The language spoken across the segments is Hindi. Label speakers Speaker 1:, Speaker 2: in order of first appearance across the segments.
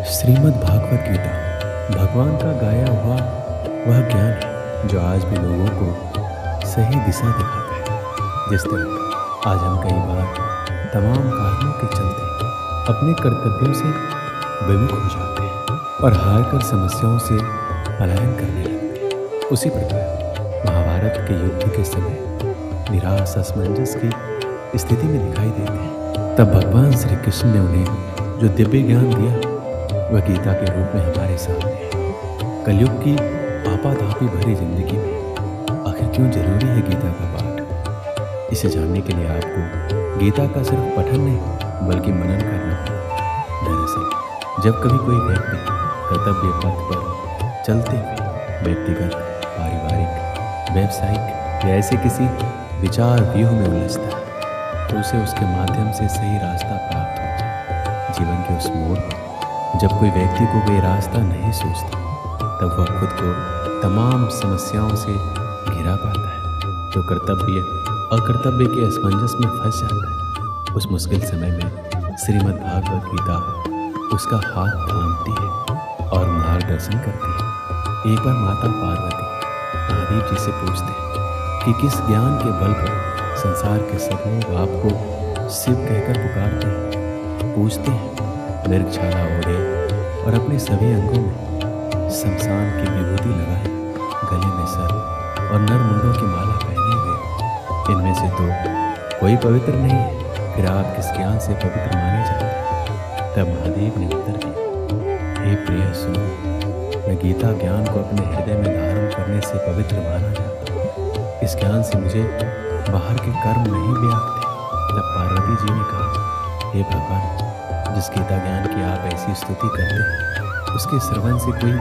Speaker 1: श्रीमद् भागवत गीता भगवान का गाया हुआ वह ज्ञान है जो आज भी लोगों को सही दिशा दिखाता है। जिस तरह आज हम कई बार तमाम कारणों के चलते अपने कर्तव्यों से विमुख हो जाते हैं और हार कर समस्याओं से पलायन करने लगते हैं, उसी प्रकार महाभारत के युद्ध के समय निराश असमंजस की स्थिति में दिखाई देते हैं। तब भगवान श्री कृष्ण ने उन्हें जो दिव्य ज्ञान दिया वह गीता के रूप में हमारे सामने है। कलयुग की आपाधापी भरी जिंदगी में आखिर क्यों जरूरी है गीता का पाठ? इसे जानने के लिए आपको गीता का सिर्फ पठन नहीं बल्कि मनन करना होगा। दरअसल जब कभी कोई व्यक्ति कर्तव्य पथ पर चलते हुए व्यक्तिगत, पारिवारिक, व्यावसायिक या ऐसे किसी विचार व्यूह में उलझता है तो उसे उसके माध्यम से सही रास्ता प्राप्त होता है। जीवन के उस मोड़ पर जब कोई व्यक्ति को कोई रास्ता नहीं सोचता तब वह खुद को तमाम समस्याओं से घिरा पाता है, जो कर्तव्य अकर्तव्य के असमंजस में फंस जाता है। उस मुश्किल समय में श्रीमद् भागवत गीता उसका हाथ थामती है और मार्गदर्शन करती है। एक बार माता पार्वती महादेव जी से पूछते हैं कि किस ज्ञान के बल पर संसार के सब लोग आपको शिव कहकर पुकारते हैं। पूछते हैं मृगछाला ओढ़े और अपने सभी अंगों में शमशान की विभूति लगाए, गले में सर और नर मुंडों की माला पहने हुए, इनमें से तो कोई पवित्र नहीं है, फिर आप किस ज्ञान से पवित्र माने जाते हैं? तब महादेव ने उत्तर दिया, हे प्रिय सुनो, मैं गीता ज्ञान को अपने हृदय में धारण करने से पवित्र माना जाता हूँ। इस ज्ञान से मुझे बाहर के कर्म नहीं व्यापते। तब पार्वती जी ने कहा, हे भगवान, जिस गीता ज्ञान की आप ऐसी स्तुति करते हैं उसके श्रवण से कोई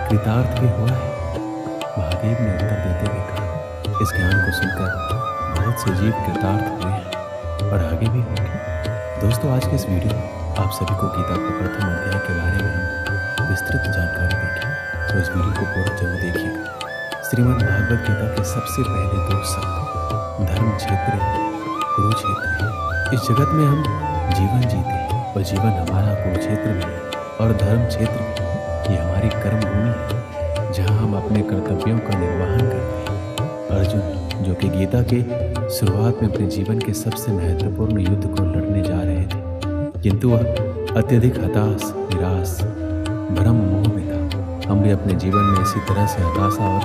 Speaker 1: कृतार्थ भी हुआ है? महादेव ने उत्तर देते हुए कहा, इस ज्ञान को सुनकर बहुत से जीव कृतार्थ हुए हैं और आगे भी होंगे। दोस्तों, आज के इस वीडियो में आप सभी को गीता का प्रथम अध्याय के बारे में हम विस्तृत जानकारी देंगे, तो इस वीडियो को पूरा जरूर देखिएगा। श्रीमद् भागवत गीता के सबसे पहले दो शब्द धर्म क्षेत्र है, कुरुक्षेत्र है। इस जगत में हम जीवन जीते हैं और जीवन हमारा कुरुक्षेत्र भी है और धर्म क्षेत्र भी। ये हमारी कर्म भूमि है जहाँ हम अपने कर्तव्यों का निर्वहन करते हैं। अर्जुन, जो कि गीता के शुरुआत में अपने जीवन के सबसे महत्वपूर्ण युद्ध को लड़ने जा रहे थे, किंतु वह अत्यधिक हताश, निराश, भ्रम मोह में था। हम भी अपने जीवन में इसी तरह से हताशा और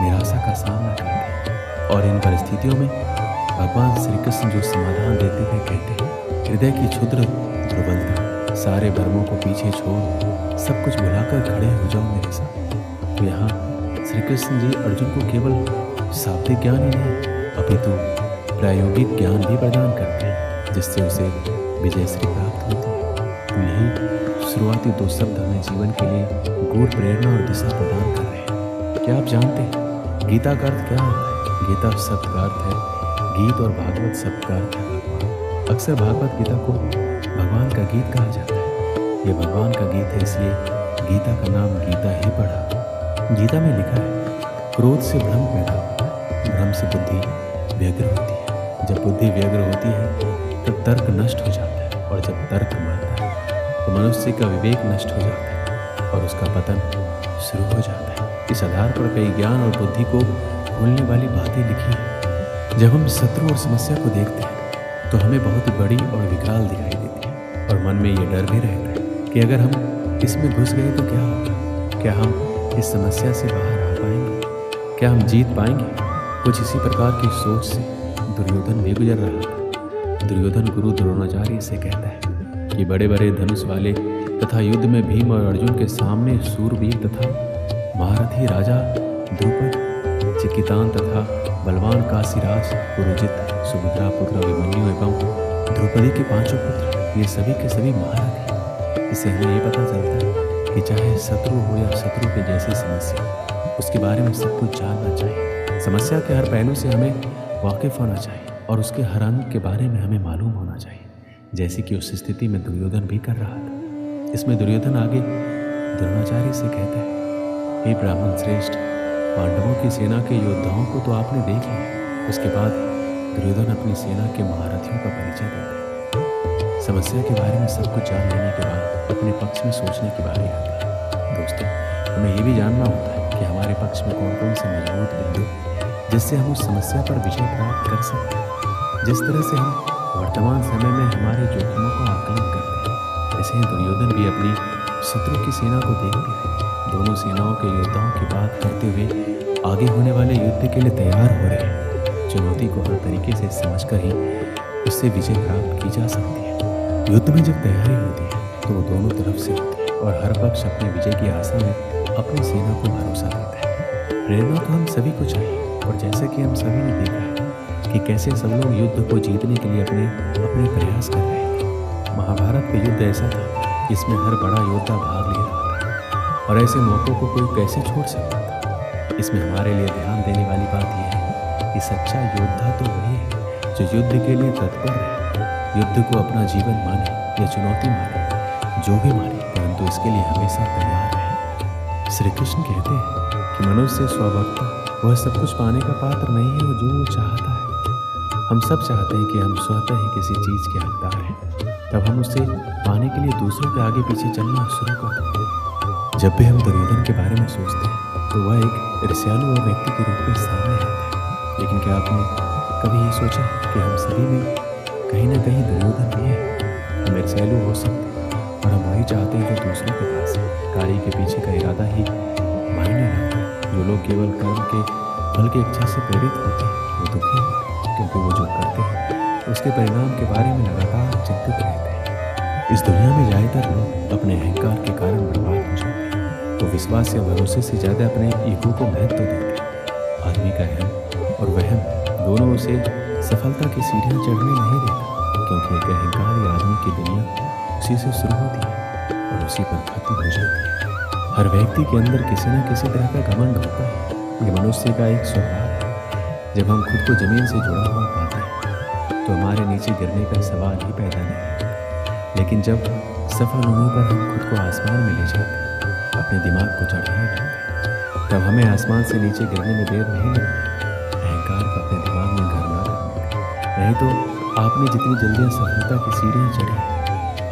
Speaker 1: निराशा का सामना करते हैं और इन परिस्थितियों में भगवान श्री कृष्ण जो समाधान देते हुए कहते हैं, हृदय की क्षुद्र दुर्बलता, सारे भ्रमों को पीछे छोड़ सब कुछ भुलाकर खड़े हो जाओ मेरे साथ। तो यहाँ श्री कृष्ण जी अर्जुन को केवल शाब्दिक ज्ञान ही नहीं अपितु प्रायोगिक ज्ञान भी प्रदान करते हैं, जिससे उसे विजयश्री प्राप्त होती है। तो यही शुरुआती दो शब्द हमें जीवन के लिए गूढ़ प्रेरणा और दिशा प्रदान कर रहे हैं। क्या आप जानते हैं गीता का अर्थ क्या होता है? गीता शब्द का अर्थ है गीत और भागवत शब्द का अर्थ है भगवान। अक्सर भागवत गीता को भगवान का गीत कहा जाता है। यह भगवान का गीत है, इसलिए गीता का नाम गीता ही पड़ा। गीता में लिखा है, क्रोध से भ्रम पैदा होता है, भ्रम से बुद्धि व्यग्र होती है, जब बुद्धि व्यग्र होती है तब तर्क नष्ट हो जाता है और जब तर्क मरता है तो मनुष्य का विवेक नष्ट हो जाता है और उसका पतन शुरू हो जाता है। इस आधार पर कई ज्ञान और बुद्धि को भूलने वाली बातें लिखी हैं। जब हम शत्रु और समस्या को देखते हैं तो हमें बहुत बड़ी और विकराल दिखाई देती है और मन में ये डर भी रहता है कि अगर हम इसमें घुस गए तो क्या होगा? क्या हम इस समस्या से बाहर आ पाएंगे? क्या हम जीत पाएंगे? कुछ इसी प्रकार की सोच से दुर्योधन भी गुजर रहा था। दुर्योधन गुरु द्रोणाचार्य से कहता है कि बड़े बड़े धनुष वाले तथा युद्ध में भीम और अर्जुन के सामने सूरवीर तथा महारथी राजा द्रुपद, चिकितान तथा बलवान काशीराज, पुरोजित, सुभद्रा पुत्र अभिमन्यु एवं द्रौपदी के पांचों पुत्र, ये सभी के सभी महारथी हैं। इससे हमें ये पता चलता है कि चाहे शत्रु हो या शत्रु के जैसी समस्या, उसके बारे में सब कुछ जानना चाहिए। समस्या के हर पहलू से हमें वाकिफ होना चाहिए और उसके हर अंग के बारे में हमें मालूम होना चाहिए, जैसे कि उस स्थिति में दुर्योधन भी कर रहा था। इसमें दुर्योधन आगे द्रोणाचार्य से कहता है, हे ब्राह्मण श्रेष्ठ, पांडवों की सेना के योद्धाओं को तो आपने देख लिया। उसके बाद दुर्योधन अपनी सेना के महारथियों का परिचय देता है। समस्या के बारे में सब कुछ जान लेने के बाद अपने पक्ष में सोचने की बारी आती है। दोस्तों, हमें ये भी जानना होता है कि हमारे पक्ष में कौन कौन से मजबूत बिंदु जिससे हम उस समस्या पर विजय प्राप्त कर सकते हैं। जिस तरह से हम वर्तमान समय में हमारे जोखिमों का आकलन करते हैं, ऐसे ही दुर्योधन भी अपनी शत्रु की सेना को देखते हुए दोनों सेनाओं के योद्धाओं की बात करते हुए आगे होने वाले युद्ध के लिए तैयार हो रहे हैं। चुनौती को हर तरीके से समझकर ही उससे विजय प्राप्त की जा सकती है। युद्ध में जब तैयारी होती है तो वो दोनों तरफ से होती है और हर पक्ष अपने विजय की आशा में अपनी सेना को भरोसा देता है। प्रेरणा तो हम सभी को चाहिए, और जैसा कि हम सभी ने देखा है कि कैसे सब लोग युद्ध को जीतने के लिए अपने अपने प्रयास कर रहे थे। महाभारत का युद्ध ऐसा था जिसमें हर बड़ा योद्धा भाग ले रहा था, और ऐसे मौक़ों को कोई कैसे छोड़ सकता था। इसमें हमारे लिए ध्यान देने वाली बात यह है कि सच्चा योद्धा तो वही है जो युद्ध के लिए तत्पर है, युद्ध को अपना जीवन माने या चुनौती माने, जो भी माने, परंतु इसके लिए हमेशा तैयार है। श्री कृष्ण कहते हैं कि मनुष्य स्वभावतः वह सब कुछ पाने का पात्र नहीं है जो वो चाहता है। हम सब चाहते हैं कि हम स्वतः ही किसी चीज़ के हकदार हैं, तब हम उसे पाने के लिए दूसरों के आगे पीछे चलना शुरू कर देते हैं। जब भी हम दुर्योधन के बारे में सोचते हैं तो वह एक ईर्ष्यालु और व्यक्ति के रूप में सामने आता है। लेकिन क्या आपने कभी ये सोचा कि हम सभी में कहीं ना कहीं दुर्योधन भी है? हम ईर्ष्यालु हो सकते हैं और हम वही चाहते हैं जो दूसरों के पास है। कार्य के पीछे का इरादा ही मायने रखता है। जो लोग केवल कर्म के फल की इच्छा से प्रेरित होते हैं वो दुखी होते हैं, क्योंकि वो जो करते हैं उसके परिणाम के बारे में लगातार चिंतित रहते हैं। इस दुनिया में ज़्यादातर लोग अपने अहंकार के कारण बर्बाद हो जाते हैं। वो विश्वास या भरोसे से ज़्यादा अपने ईगो को महत्व देते हैं। आदमी का अहम और वहम दोनों उसे सफलता की सीढ़ियाँ चढ़ने नहीं देता, क्योंकि एक अहंकार या आदमी की दुनिया उसी से शुरू होती है और उसी पर खत्म हो जाती है। हर व्यक्ति के अंदर किसी न किसी तरह का घमंड होता है। ये मनुष्य का एक स्वभाव है। जब हम खुद को जमीन से जुड़ा हुआ पाते हैं तो हमारे नीचे गिरने का सवाल ही पैदा नहीं होता। लेकिन जब सफल होने पर हम खुद को आसमान में ले जाते हैं, अपने दिमाग को चढ़ाने लगते हैं, तब हमें आसमान से नीचे गिरने में देर नहीं लगती। अहंकार को अपने दिमाग में घर ना रखने, नहीं तो आपने जितनी जल्दी सफलता की सीढ़ियाँ चढ़ी,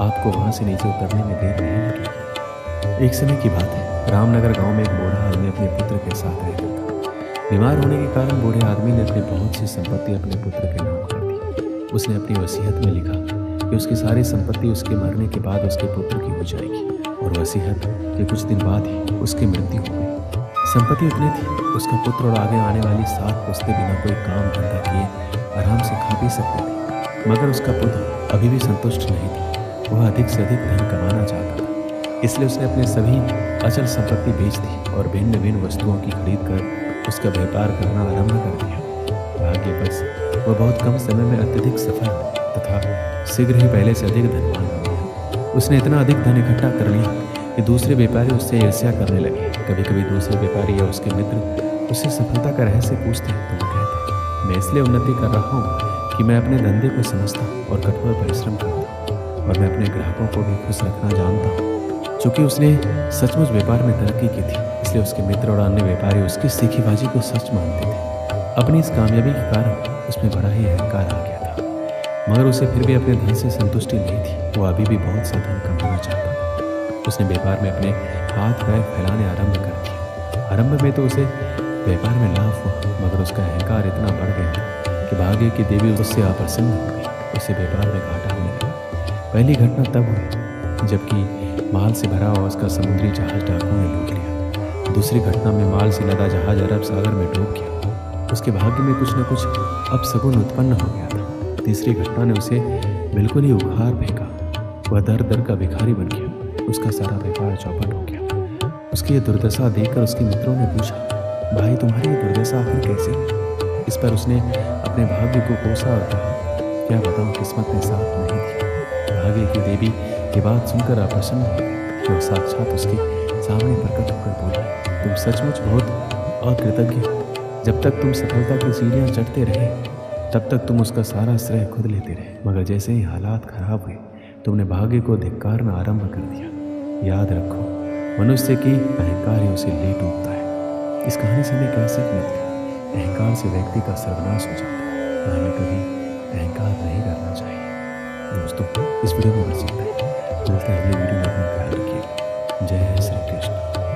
Speaker 1: आपको वहाँ से नीचे उतरने में देर नहीं लगेगी। एक समय की बात है, रामनगर गांव में एक बूढ़ा आदमी अपने पुत्र के साथ रहता था। बीमार होने के कारण बूढ़े आदमी ने अपनी बहुत सी संपत्ति अपने पुत्र के नाम कर दी। उसने अपनी वसीयत में लिखा कि उसकी सारी संपत्ति उसके मरने के बाद उसके पुत्र की हो जाएगी, और वसीयत के कुछ दिन बाद ही उसकी मृत्यु हो गई। संपत्ति इतनी थी, उसका पुत्र और आगे आने वाली 7 पुश्तें बिना कोई काम धंधा किए आराम से खा पी सकते थे। मगर उसका पुत्र अभी भी संतुष्ट नहीं था। वह अधिक से अधिक धन कमाना चाहता था। इसलिए उसने अपने सभी अचल संपत्ति बेच दी और भिन्न भिन्न वस्तुओं की खरीद कर उसका व्यापार करना आरंभ कर दिया। भाग्यवश वह बहुत कम समय में अत्यधिक सफल तथा शीघ्र ही पहले से अधिक धनवान हो गया। उसने इतना अधिक धन इकट्ठा कर लिया कि दूसरे व्यापारी उससे ईर्ष्या करने लगे। कभी कभी दूसरे व्यापारी या उसके मित्र उससे सफलता का रहस्य पूछते तो वो कहते, मैं इसलिए उन्नति कर रहा हूँ कि मैं अपने धंधे को समझता और कठोर परिश्रम करता हूँ, और मैं अपने ग्राहकों को भी खुश रखना जानता हूँ। चूँकि उसने सचमुच व्यापार में तरक्की की थी, इसलिए उसके मित्र और अन्य व्यापारी उसकी सीखीबाजी को सच मानते थे। अपनी इस कामयाबी के कारण उसमें बड़ा ही अहंकार आ गया था, मगर उसे फिर भी अपने धन से संतुष्टि नहीं थी। वो अभी भी बहुत सा धन कमाना चाहता था। उसने व्यापार में अपने हाथ पैर फैलाने आरंभ कर दिए। आरंभ में तो उसे व्यापार में लाभ हुआ, मगर उसका अहंकार इतना बढ़ गया कि भाग्य की देवी उससे अप्रसन्न हो गई। उसे व्यापार में घाटा होने लगा। पहली घटना तब हुई जबकि माल से भरा हुआ उसका समुद्री जहाज डाकुओं ने लूट लिया। दूसरी घटना में माल से लदा जहाज अरब सागर में डूब गया। उसके भाग्य में कुछ न कुछ अपशगुन उत्पन्न हो गया था। तीसरी घटना ने उसे बिल्कुल ही उखाड़ फेंका। वह दर दर का भिखारी बन गया। उसका सारा व्यापार चौपट हो गया। उसकी यह दुर्दशा देखकर उसके मित्रों ने पूछा, भाई तुम्हारी ये दुर्दशा आखिर कैसे हुई? इस पर उसने अपने भाग्य को कोसा और कहा, क्या बताऊँ, किस्मत में साथ नहीं थी। भाग्य की देवी ये बात सुनकर अप्रसन्न हो गई। जो साक्षात उसके सामने प्रकट होकर बोली, तुम सचमुच बहुत अकृतज्ञ हो। जब तक तुम सफलता की सीढ़ियाँ चढ़ते रहे तब तक तुम उसका सारा श्रेय खुद लेते रहे, मगर जैसे ही हालात खराब हुए तुमने भाग्य को धिक्कारना आरंभ कर दिया। याद रखो, मनुष्य की अहंकार ही उसे ले डूबता है। इस कहानी से हमें क्या सीख मिलती है? अहंकार से व्यक्ति का सर्वनाश हो जाता है। हमें कभी अहंकार नहीं करना चाहिए दोस्तों। दोस्तों, इस वीडियो में बस इतना ही। मिलते हैं अगले वीडियो में। अपना ख्याल रखिएगा। जय श्री कृष्ण।